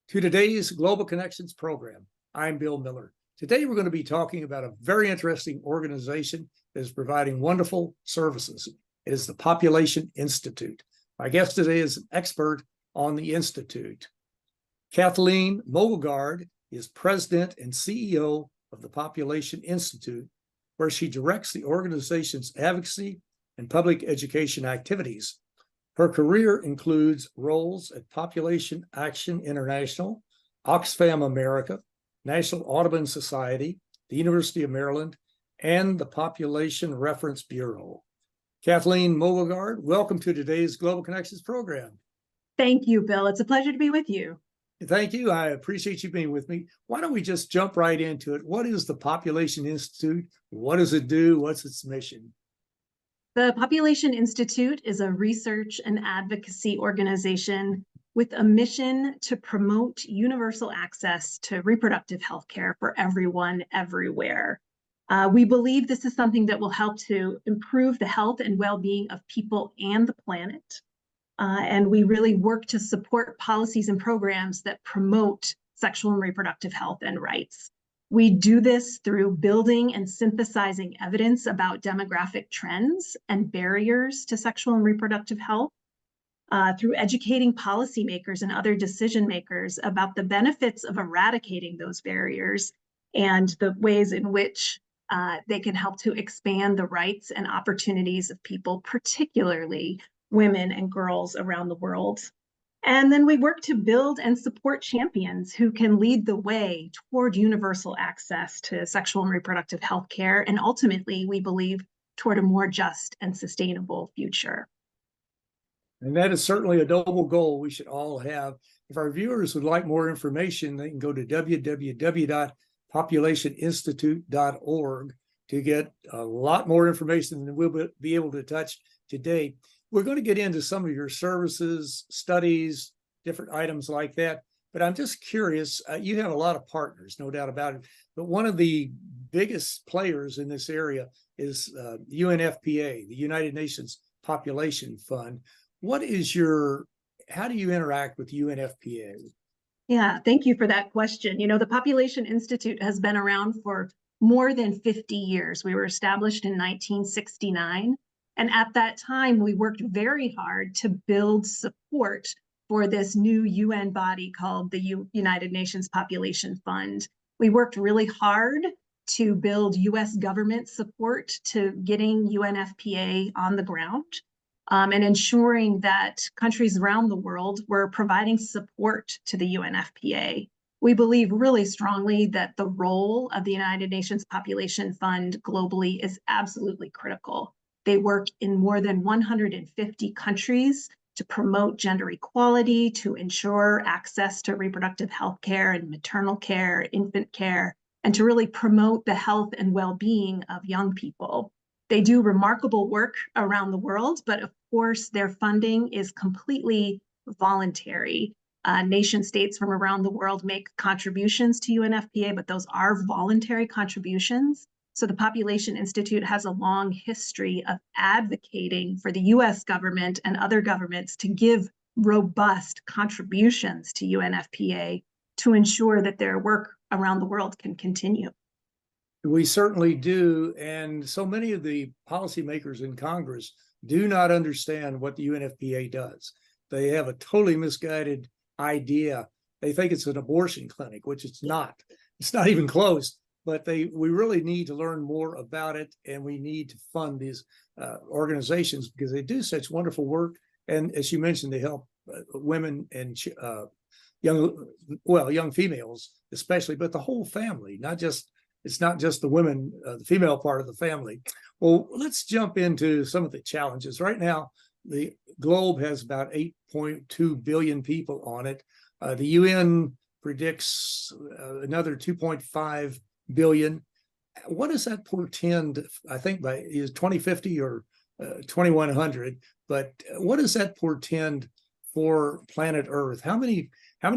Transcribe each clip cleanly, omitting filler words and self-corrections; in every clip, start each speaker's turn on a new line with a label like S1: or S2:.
S1: to today's Global Connections program. I'm Bill Miller. Today, we're going to be talking about a very interesting organization that is providing wonderful services. It is the Population Institute. My guest today is an expert on the Institute. Kathleen Mogelgaard is president and CEO of the Population Institute, where she directs the organization's advocacy and public education activities. Her career includes roles at Population Action International, Oxfam America, National Audubon Society, the University of Maryland, and the Population Reference Bureau. Kathleen Mogelgaard, welcome to today's Global Connections program.
S2: Thank you, Bill. It's a pleasure to be with you.
S1: Thank you. I appreciate you being with me. Why don't we just jump right into it? What is the Population Institute? What does it do? What's its mission?
S2: The Population Institute is a research and advocacy organization with a mission to promote universal access to reproductive health care for everyone, everywhere. We believe this is something that will help to improve the health and well-being of people and the planet. And we really work to support policies and programs that promote sexual and reproductive health and rights. We do this through building and synthesizing evidence about demographic trends and barriers to sexual and reproductive health, through educating policymakers and other decision makers about the benefits of eradicating those barriers and the ways in which they can help to expand the rights and opportunities of people, particularly women and girls around the world. And then we work to build and support champions who can lead the way toward universal access to sexual and reproductive health care, and ultimately, we believe, toward a more just and sustainable future.
S1: And that is certainly a noble goal we should all have. If our viewers would like more information, they can go to www.populationinstitute.org to get a lot more information than we'll be able to touch today. We're going to get into some of your services, studies, different items like that. But I'm just curious, you have a lot of partners, no doubt about it. But one of the biggest players in this area is UNFPA, the United Nations Population Fund. How do you interact with UNFPA?
S2: Yeah, thank you for that question. The Population Institute has been around for more than 50 years. We were established in 1969. And at that time, we worked very hard to build support for this new UN body called the United Nations Population Fund. We worked really hard to build US government support to getting UNFPA on the ground, and ensuring that countries around the world were providing support to the UNFPA. We believe really strongly that the role of the United Nations Population Fund globally is absolutely critical. They work in more than 150 countries to promote gender equality, to ensure access to reproductive health care and maternal care, infant care, and to really promote the health and well-being of young people. They do remarkable work around the world, but of course, their funding is completely voluntary. Nation states from around the world make contributions to UNFPA, but those are voluntary contributions. So the Population Institute has a long history of advocating for the US government and other governments to give robust contributions to UNFPA to ensure that their work around the world can continue.
S1: We certainly do. And so many of the policymakers in Congress do not understand what the UNFPA does. They have a totally misguided idea. They think it's an abortion clinic, which it's not. It's not even close. But we really need to learn more about it, and we need to fund these organizations because they do such wonderful work. And as you mentioned, they help women and young females, especially, but the whole family. It's not just the women, the female part of the family. Well, let's jump into some of the challenges. Right now, the globe has about 8.2 billion people on it. The UN predicts another 2.5 billion. What does that portend? I think by 2050 or 2100. But what does that portend for planet Earth? How many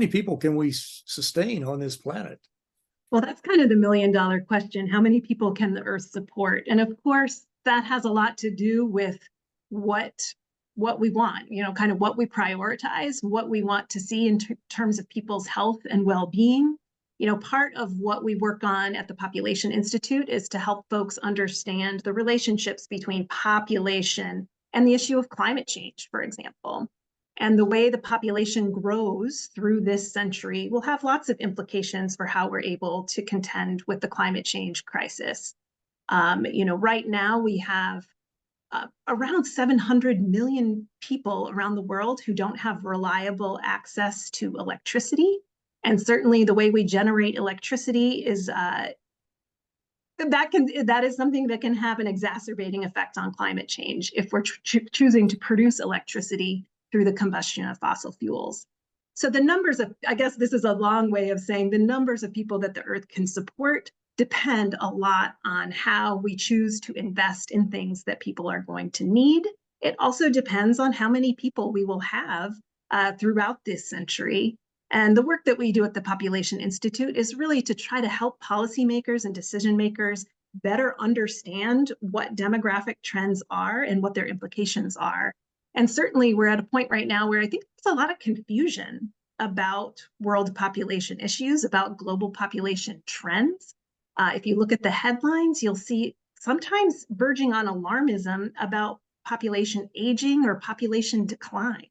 S1: people can we sustain on this planet?
S2: Well, that's kind of the million-dollar question. How many people can the Earth support? And of course, that has a lot to do with what what we want, kind of what we prioritize, what we want to see in terms of people's health and well-being. Part of what we work on at the Population Institute is to help folks understand the relationships between population and the issue of climate change, for example. And the way the population grows through this century will have lots of implications for how we're able to contend with the climate change crisis. Right now we have around 700 million people around the world who don't have reliable access to electricity. And certainly the way we generate electricity is that is something that can have an exacerbating effect on climate change if we're choosing to produce electricity through the combustion of fossil fuels. So the numbers of, I guess this is a long way of saying the numbers of people that the Earth can support depend a lot on how we choose to invest in things that people are going to need. It also depends on how many people we will have throughout this century. And the work that we do at the Population Institute is really to try to help policymakers and decision makers better understand what demographic trends are and what their implications are. And certainly we're at a point right now where I think there's a lot of confusion about world population issues, about global population trends. If you look at the headlines, you'll see sometimes verging on alarmism about population aging or population decline.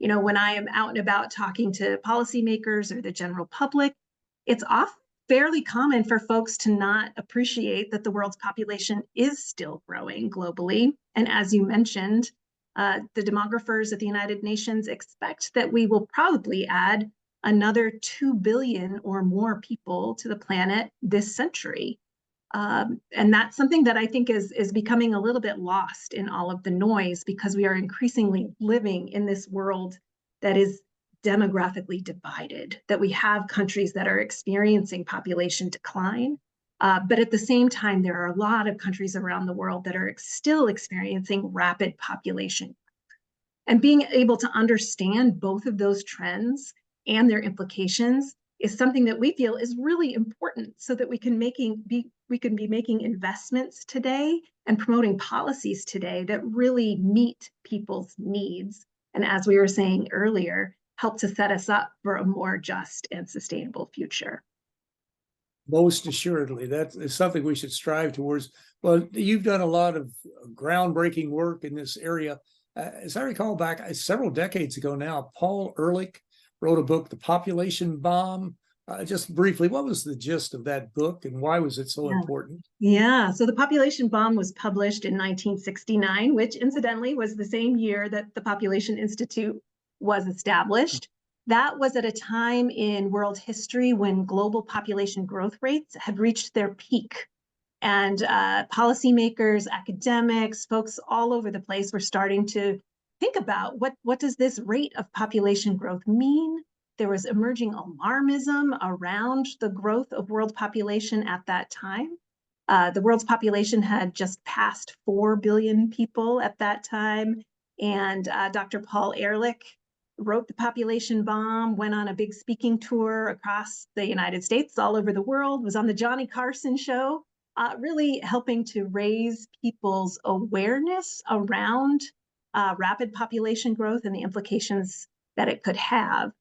S2: When I am out and about talking to policymakers or the general public, it's often fairly common for folks to not appreciate that the world's population is still growing globally. And as you mentioned, the demographers at the United Nations expect that we will probably add another 2 billion or more people to the planet this century. And that's something that I think is becoming a little bit lost in all of the noise, because we are increasingly living in this world that is demographically divided, that we have countries that are experiencing population decline. But at the same time, there are a lot of countries around the world that are still experiencing rapid population. And being able to understand both of those trends and their implications is something that we feel is really important, so that we can be making investments today and promoting policies today that really meet people's needs. And as we were saying earlier, help to set us up for a more just and sustainable future.
S1: Most assuredly, that is something we should strive towards. Well, you've done a lot of groundbreaking work in this area. As I recall back several decades ago now, Paul Ehrlich wrote a book, The Population Bomb. Just briefly, what was the gist of that book and why was it so important?
S2: Yeah, so The Population Bomb was published in 1969, which incidentally was the same year that the Population Institute was established. That was at a time in world history when global population growth rates had reached their peak. And policymakers, academics, folks all over the place were starting to think about what does this rate of population growth mean? There was emerging alarmism around the growth of world population at that time. The world's population had just passed 4 billion people at that time. And Dr. Paul Ehrlich wrote The Population Bomb, went on a big speaking tour across the United States, all over the world, was on the Johnny Carson show, really helping to raise people's awareness around rapid population growth and the implications that it could have.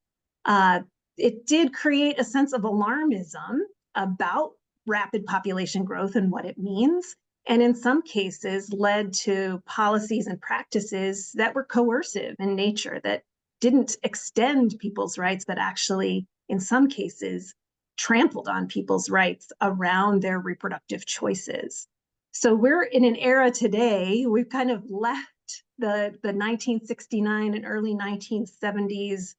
S2: It did create a sense of alarmism about rapid population growth and what it means, and in some cases led to policies and practices that were coercive in nature, that didn't extend people's rights, but actually, in some cases, trampled on people's rights around their reproductive choices. So we're in an era today, we've kind of left the 1969 and early 1970s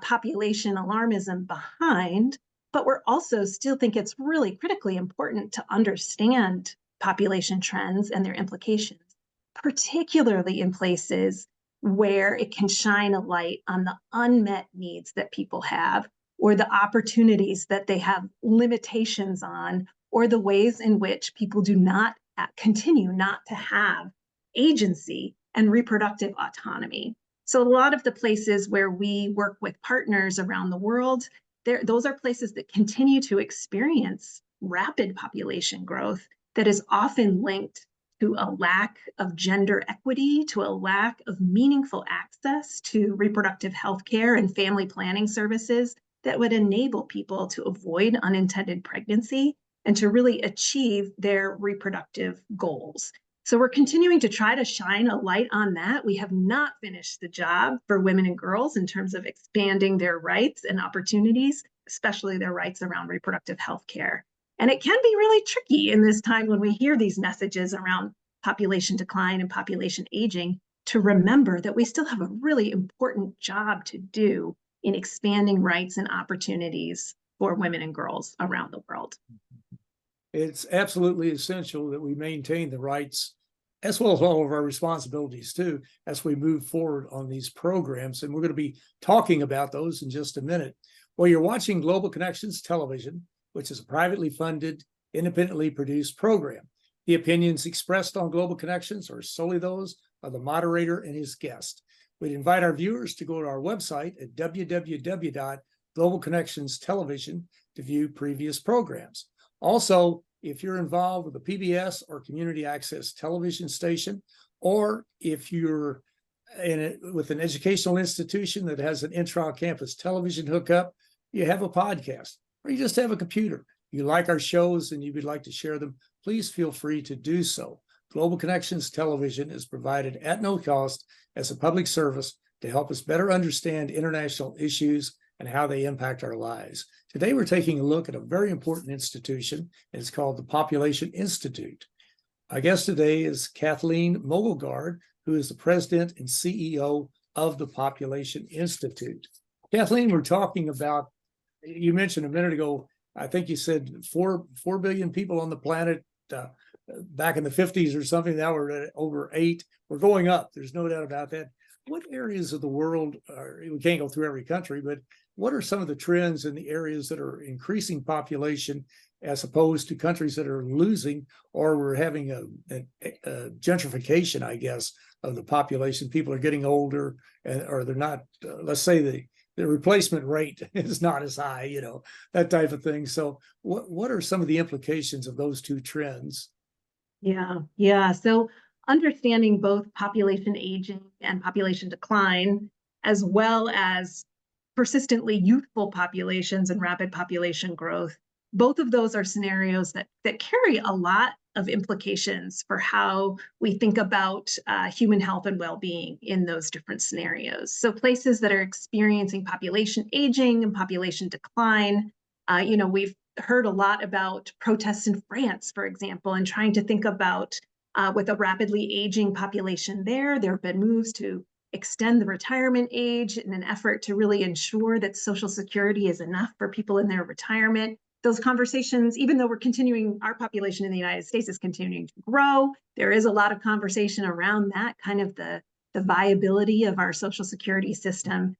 S2: population alarmism behind, but we're also still think it's really critically important to understand population trends and their implications, particularly in places where it can shine a light on the unmet needs that people have, or the opportunities that they have limitations on, or the ways in which people do not continue not to have agency and reproductive autonomy. So a lot of the places where we work with partners around the world, those are places that continue to experience rapid population growth that is often linked to a lack of gender equity, to a lack of meaningful access to reproductive health care and family planning services that would enable people to avoid unintended pregnancy and to really achieve their reproductive goals. So we're continuing to try to shine a light on that. We have not finished the job for women and girls in terms of expanding their rights and opportunities, especially their rights around reproductive health care. And it can be really tricky in this time when we hear these messages around population decline and population aging to remember that we still have a really important job to do in expanding rights and opportunities for women and girls around the world.
S1: It's absolutely essential that we maintain the rights as well as all of our responsibilities too, as we move forward on these programs. And we're going to be talking about those in just a minute. Well, you're watching Global Connections Television, which is a privately funded, independently produced program. The opinions expressed on Global Connections are solely those of the moderator and his guest. We'd invite our viewers to go to our website at www.globalconnectionstelevision to view previous programs. Also, if you're involved with a PBS or community access television station, or if you're with an educational institution that has an intra-campus television hookup, you have a podcast, or you just have a computer, you like our shows and you would like to share them, please feel free to do so. Global Connections Television is provided at no cost as a public service to help us better understand international issues and how they impact our lives. Today, we're taking a look at a very important institution. It's called the Population Institute. Our guest today is Kathleen Mogelgaard, who is the president and CEO of the Population Institute. Kathleen, we're talking about, you mentioned a minute ago, I think you said 4 billion people on the planet back in the 50s or something. Now we're at over 8. We're going up. There's no doubt about that. What areas of the world we can't go through every country, but what are some of the trends in the areas that are increasing population as opposed to countries that are losing, or we're having a gentrification, I guess, of the population? People are getting older, or they're not, let's say the replacement rate is not as high, that type of thing. So what are some of the implications of those two trends?
S2: Yeah. So understanding both population aging and population decline, as well as persistently youthful populations and rapid population growth, both of those are scenarios that carry a lot of implications for how we think about human health and well-being in those different scenarios. So places that are experiencing population aging and population decline, we've heard a lot about protests in France, for example, and trying to think about with a rapidly aging population there have been moves to extend the retirement age in an effort to really ensure that Social Security is enough for people in their retirement. Those conversations, even though our population in the United States is continuing to grow, there is a lot of conversation around that, kind of the viability of our Social Security system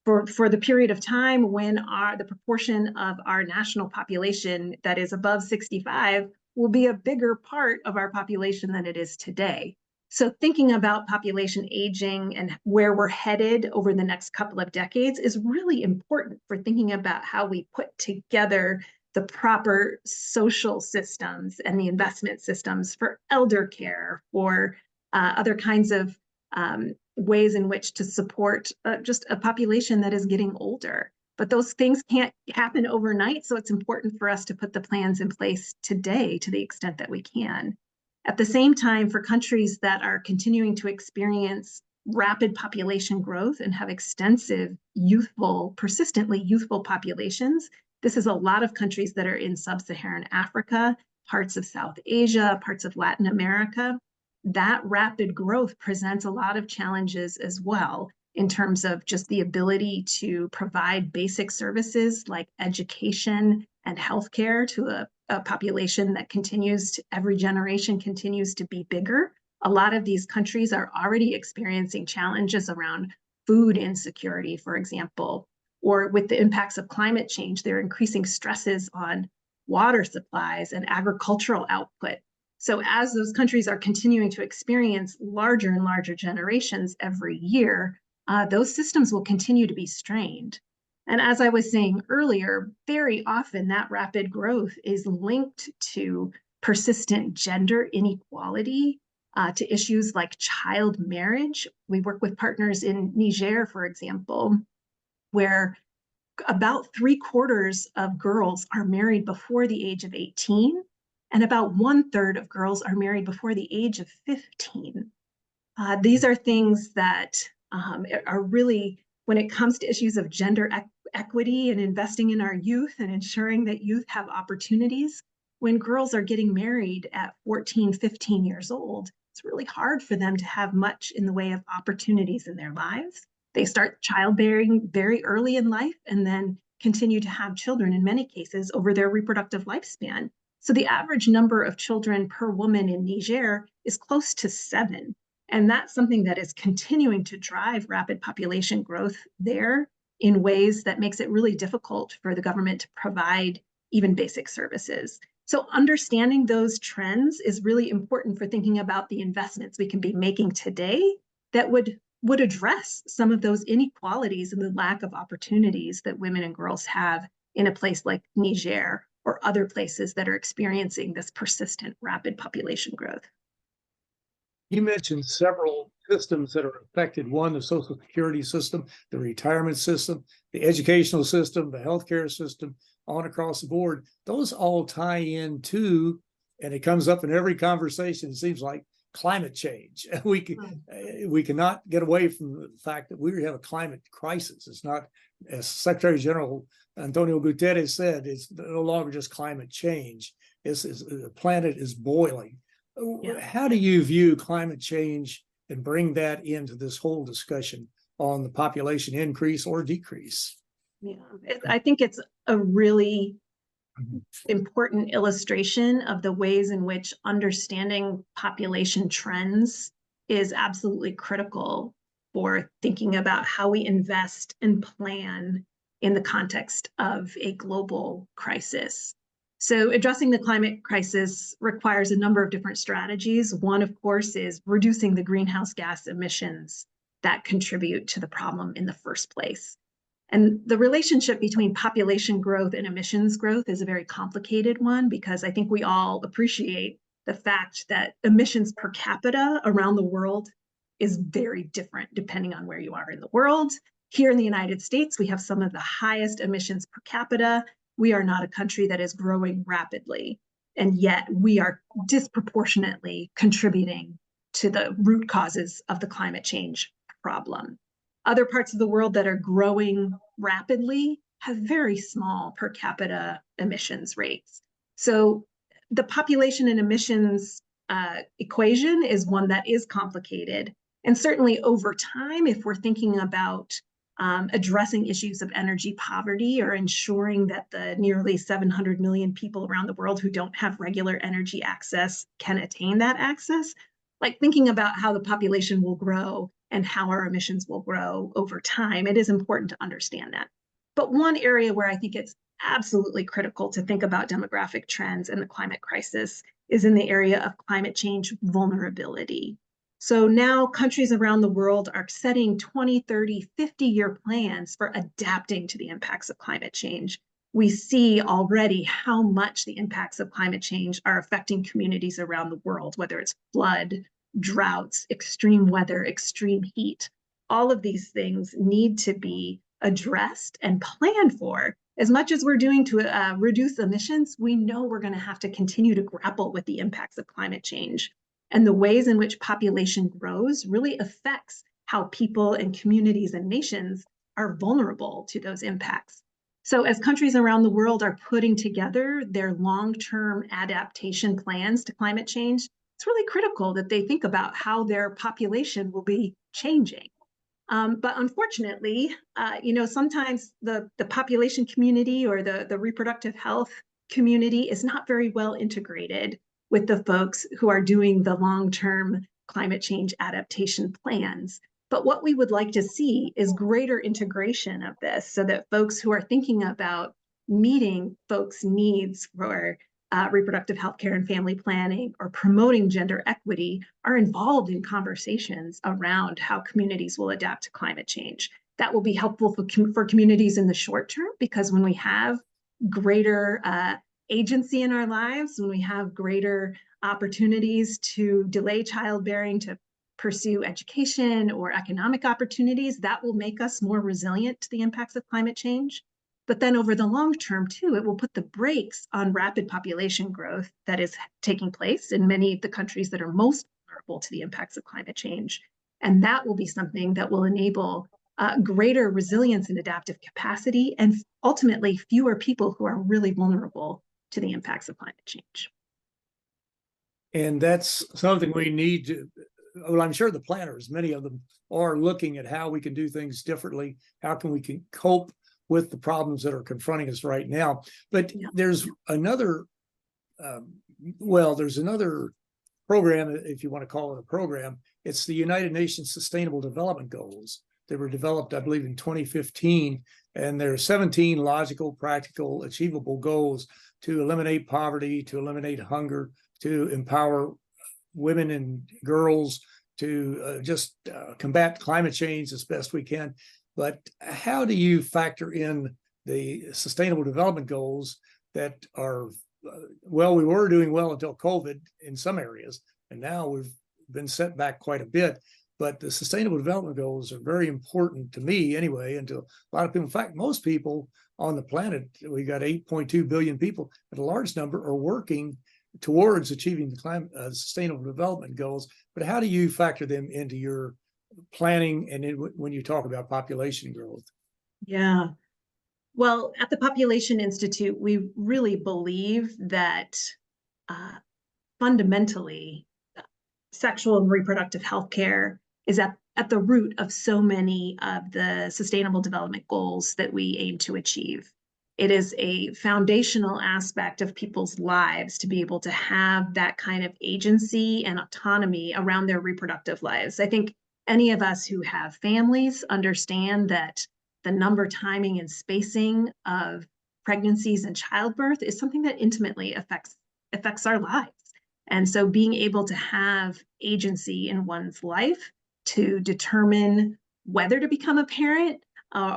S2: for the period of time when the proportion of our national population that is above 65 will be a bigger part of our population than it is today. So thinking about population aging and where we're headed over the next couple of decades is really important for thinking about how we put together the proper social systems and the investment systems for elder care, for other kinds of ways in which to support just a population that is getting older. But those things can't happen overnight, so it's important for us to put the plans in place today to the extent that we can. At the same time, for countries that are continuing to experience rapid population growth and have extensive persistently youthful populations, this is a lot of countries that are in sub-Saharan Africa, parts of South Asia, parts of Latin America. That rapid growth presents a lot of challenges as well in terms of just the ability to provide basic services like education and healthcare to a population that every generation continues to be bigger. A lot of these countries are already experiencing challenges around food insecurity, for example, or with the impacts of climate change, they're increasing stresses on water supplies and agricultural output. So as those countries are continuing to experience larger and larger generations every year, those systems will continue to be strained. And as I was saying earlier, very often that rapid growth is linked to persistent gender inequality to issues like child marriage. We work with partners in Niger, for example, where about 3/4 of girls are married before the age of 18, and about 1/3 of girls are married before the age of 15. These are things that are really, when it comes to issues of gender equity and investing in our youth and ensuring that youth have opportunities, when girls are getting married at 14, 15 years old, it's really hard for them to have much in the way of opportunities in their lives. They start childbearing very early in life and then continue to have children in many cases over their reproductive lifespan. So the average number of children per woman in Niger is close to 7. And that's something that is continuing to drive rapid population growth there in ways that makes it really difficult for the government to provide even basic services. So understanding those trends is really important for thinking about the investments we can be making today that would address some of those inequalities and the lack of opportunities that women and girls have in a place like Niger or other places that are experiencing this persistent rapid population growth.
S1: You mentioned several systems that are affected. One, the Social Security system, the retirement system, the educational system, the healthcare system, on across the board. Those all tie into, and it comes up in every conversation, it seems like, climate change. We cannot get away from the fact that we have a climate crisis. It's not, as Secretary General Antonio Guterres said, it's no longer just climate change. The planet is boiling. Yeah. How do you view climate change and bring that into this whole discussion on the population increase or decrease?
S2: Yeah, I think it's a really important illustration of the ways in which understanding population trends is absolutely critical for thinking about how we invest and plan in the context of a global crisis. So addressing the climate crisis requires a number of different strategies. One, of course, is reducing the greenhouse gas emissions that contribute to the problem in the first place. And the relationship between population growth and emissions growth is a very complicated one, because I think we all appreciate the fact that emissions per capita around the world is very different depending on where you are in the world. Here in the United States, we have some of the highest emissions per capita. We are not a country that is growing rapidly, and yet we are disproportionately contributing to the root causes of the climate change problem. Other parts of the world that are growing rapidly have very small per capita emissions rates. So the population and emissions equation is one that is complicated. And certainly over time, if we're thinking about addressing issues of energy poverty or ensuring that the nearly 700 million people around the world who don't have regular energy access can attain that access, like thinking about how the population will grow and how our emissions will grow over time, it is important to understand that. But one area where I think it's absolutely critical to think about demographic trends and the climate crisis is in the area of climate change vulnerability. So now countries around the world are setting 20, 30, 50-year plans for adapting to the impacts of climate change. We see already how much the impacts of climate change are affecting communities around the world, whether it's flood, droughts, extreme weather, extreme heat. All of these things need to be addressed and planned for. As much as we're doing to reduce emissions, we know we're going to have to continue to grapple with the impacts of climate change. And the ways in which population grows really affects how people and communities and nations are vulnerable to those impacts. So as countries around the world are putting together their long-term adaptation plans to climate change, it's really critical that they think about how their population will be changing. But unfortunately, sometimes the population community or the reproductive health community is not very well integrated with the folks who are doing the long-term climate change adaptation plans. But what we would like to see is greater integration of this so that folks who are thinking about meeting folks' needs for reproductive health care and family planning or promoting gender equity are involved in conversations around how communities will adapt to climate change. That will be helpful for communities in the short term, because when we have greater agency in our lives, when we have greater opportunities to delay childbearing, to pursue education or economic opportunities, that will make us more resilient to the impacts of climate change. But then over the long term, too, it will put the brakes on rapid population growth that is taking place in many of the countries that are most vulnerable to the impacts of climate change. And that will be something that will enable greater resilience and adaptive capacity, and ultimately fewer people who are really vulnerable to the impacts of climate change.
S1: And that's something we need to, well, I'm sure the planners, many of them are looking at how we can do things differently. How can we cope with the problems that are confronting us right now? But there's another, there's another program, if you want to call it a program. It's the United Nations Sustainable Development Goals. They were developed, I believe, in 2015, and there are 17 logical, practical, achievable goals to eliminate poverty, to eliminate hunger, to empower women and girls, to just combat climate change as best we can. But how do you factor in the Sustainable Development Goals that are, we were doing well until COVID in some areas, and now we've been set back quite a bit. But the Sustainable Development Goals are very important to me anyway, and to a lot of people. In fact, most people on the planet, we got 8.2 billion people, but a large number are working towards achieving the Sustainable Development Goals. But how do you factor them into your planning and when you talk about population growth?
S2: Yeah. Well, at the Population Institute, we really believe that fundamentally, sexual and reproductive health care is at the root of so many of the Sustainable Development Goals that we aim to achieve. It is a foundational aspect of people's lives to be able to have that kind of agency and autonomy around their reproductive lives. I think any of us who have families understand that the number, timing, and spacing of pregnancies and childbirth is something that intimately affects our lives. And so being able to have agency in one's life to determine whether to become a parent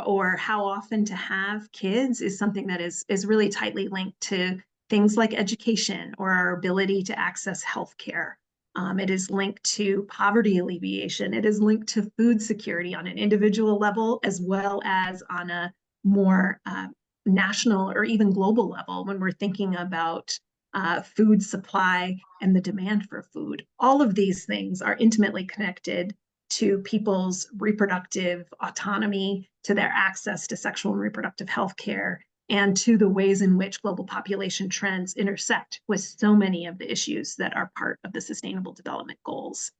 S2: or how often to have kids is something that is really tightly linked to things like education or our ability to access healthcare. It is linked to poverty alleviation. It is linked to food security on an individual level, as well as on a more national or even global level when we're thinking about food supply and the demand for food. All of these things are intimately connected to people's reproductive autonomy, to their access to sexual and reproductive health care, and to the ways in which global population trends intersect with so many of the issues that are part of the Sustainable Development Goals.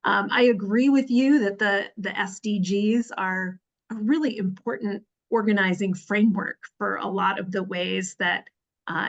S2: I agree with you that the SDGs are a really important organizing framework for a lot of the ways that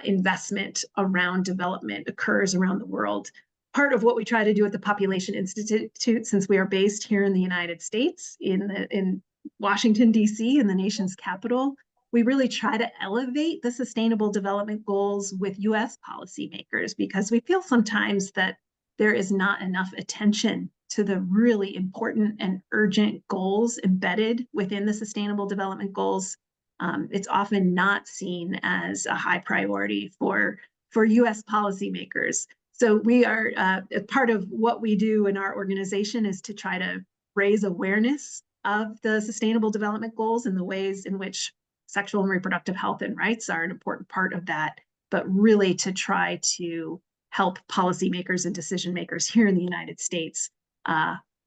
S2: investment around development occurs around the world. Part of what we try to do at the Population Institute, since we are based here in the United States, in Washington, D.C., in the nation's capital, we really try to elevate the Sustainable Development Goals with U.S. policymakers, because we feel sometimes that there is not enough attention to the really important and urgent goals embedded within the Sustainable Development Goals. It's often not seen as a high priority for U.S. policymakers. So we are, part of what we do in our organization is to try to raise awareness of the Sustainable Development Goals and the ways in which sexual and reproductive health and rights are an important part of that, but really to try to help policymakers and decision makers here in the United States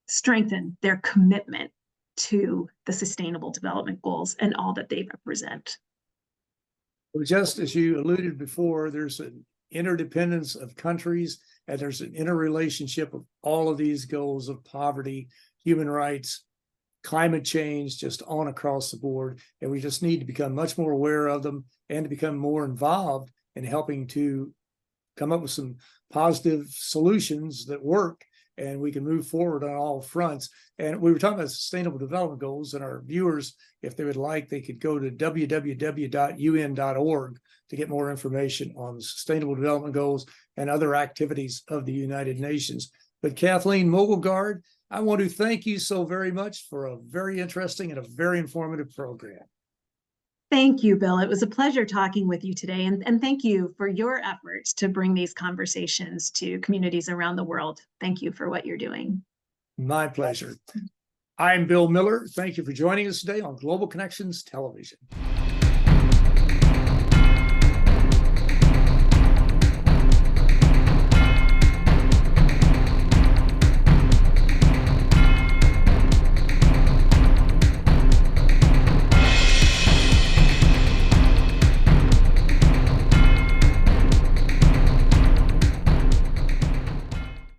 S2: strengthen their commitment to the Sustainable Development Goals and all that they represent.
S1: Well, just as you alluded before, there's an interdependence of countries, and there's an interrelationship of all of these goals of poverty, human rights, climate change, just on across the board. And we just need to become much more aware of them and to become more involved in helping to come up with some positive solutions that work, and we can move forward on all fronts. And we were talking about Sustainable Development Goals, and our viewers, if they would like, they could go to www.un.org to get more information on the Sustainable Development Goals and other activities of the United Nations. But Kathleen Mogelgaard, I want to thank you so very much for a very interesting and a very informative program.
S2: Thank you, Bill. It was a pleasure talking with you today. And thank you for your efforts to bring these conversations to communities around the world. Thank you for what you're doing.
S1: My pleasure. I'm Bill Miller. Thank you for joining us today on Global Connections Television.